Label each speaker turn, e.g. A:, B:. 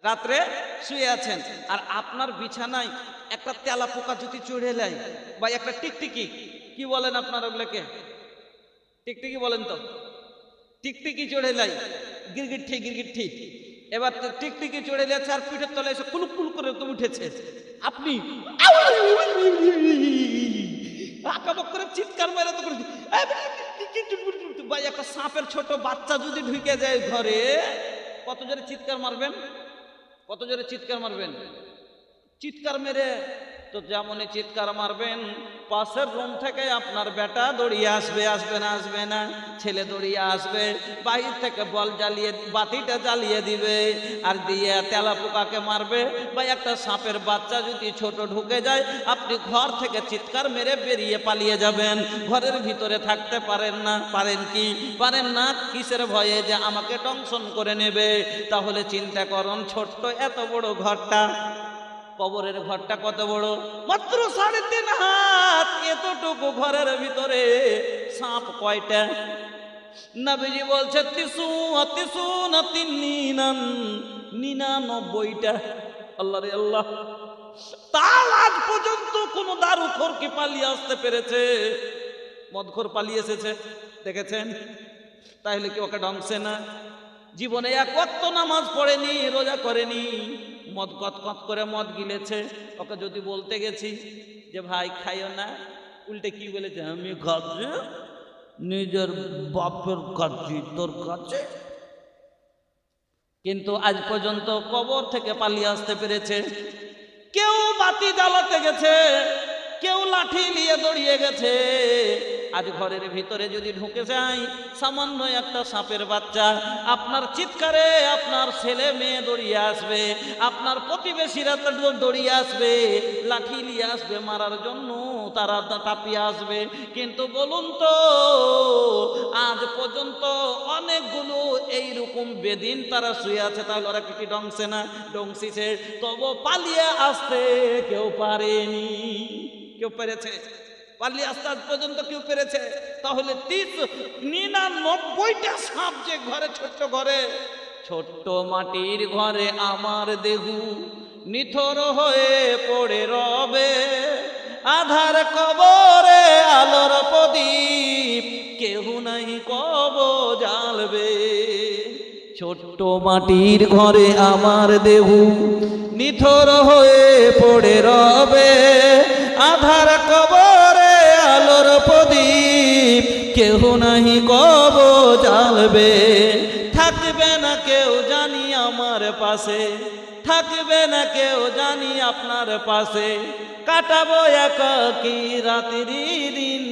A: রাত্রে শুয়ে আছেন, আর আপনার বিছানায় একটা তেলা পোকা যদি চড়ে নেয় বা একটা টিকটিকি, কি বলেন আপনার ওগুলোকে? টিকটিকি বলেন তো। টিকটিকি চড়ে নেয়, গিরগিটি গিরগিটি। এবার টিকটিকি চড়ে যাচ্ছে আর পিঠের তলায় এসে কুলুক কুলুক করে তুমি উঠেছে, আপনি আঁকাবক করে চিৎকার মেরে তো করে ভাই, একটা সাপের ছোট বাচ্চা যদি ঢুকে যায় ঘরে, কত জোরে চিৎকার মারবেন? কত জোরে চিৎকার মারবেন? চিৎকার মেরে তো যেমনই চিৎকার মারবেন, পাশের রুম থেকে আপনার বেটা দৌড়িয়ে আসবে। আসবে না? আসবে না? ছেলে দৌড়িয়ে আসবে, বাহির থেকে বল জ্বালিয়ে, বাতিটা জ্বালিয়ে দিবে, আর দিয়ে তেলা পোকাকে মারবে। বা একটা সাপের বাচ্চা যদি ছোট ঢুকে যায়, আপনি ঘর থেকে চিৎকার মেরে বেরিয়ে পালিয়ে যাবেন, ঘরের ভিতরে থাকতে পারেন না। পারেন কি? পারেন না। কিসের ভয়ে? যে আমাকে দংশন করে নেবে। তাহলে চিন্তা করুন, ছোট্ট এত বড় ঘরটা, কবরের ঘরটা কত বড়, মাত্র 3.5 হাত। এতটুকু ঘরের ভিতরে সাপ কয়টা? নবীজি বলছে 99টা। আল্লাহ রে আল্লাহ, তার আজ পর্যন্ত কোন দারুখোর কি পালিয়ে আসতে পেরেছে? মদখোর পালিয়ে এসেছে, দেখেছেন? তাহলে কি ওকে ঢংসে না? জীবনে এক ওয়াক্ত নামাজ পড়েনি, রোজা করেনি, মদ কত করে মদ গিলেছে। ওকে যদি বলতে গেছি যে ভাই খাইও না, উল্টে কি বলেছে? আমি খাচ্ছি, নিজের বাপের কাছে, তোর কাছে। কিন্তু আজ পর্যন্ত কবর থেকে পালিয়ে আসতে পেরেছে? কেউ বাতি জ্বালাতে গেছে, কেউ লাঠি নিয়ে দৌড়িয়ে গেছে। আজ ঘরের ভিতরে যদি ঢুকে যায় সামান্য একটা সাপের বাচ্চা, আপনার চিৎকারে আপনার ছেলে মেয়ে দৌড়িয়ে আসবে, আপনার প্রতিবেশীরা দৌড়িয়ে আসবে, লাঠি নিয়ে আসবে মারার জন্য, তারা টাপিয়ে আসবে। কিন্তু বলুন তো, আজ পর্যন্ত অনেকগুলো এইরকম বেদিন তারা শুয়ে আছে, তাহলে ওরা কি ডংসে না? ডংসিছে, তবু পালিয়ে আসতে কেউ পারেনি। কেউ পেরেছে? পালিয়ে আসতে আজ পর্যন্ত কেউ পেরেছে? তাহলে 99টা সাপ যে ঘরে, ছোট্ট ঘরে, ছোট্ট মাটির ঘরে আমার দেহু নিথর হয়ে পড়ে রবে, আধার কবরে আলোর প্রদীপ কেহ নাই কব জ্বালবে। ছোট্ট মাটির ঘরে আমার দেহু নিথর হয়ে পড়ে রবে, আধার কবরে আলোর প্রদীপ কেহ নাহি কব জ্বালবে। থাকবে না কেউ জানি আমার পাশে, থাকবে না কেউ জানি আপনার পাশে, কাটাবো একাকী রাত্রি দিন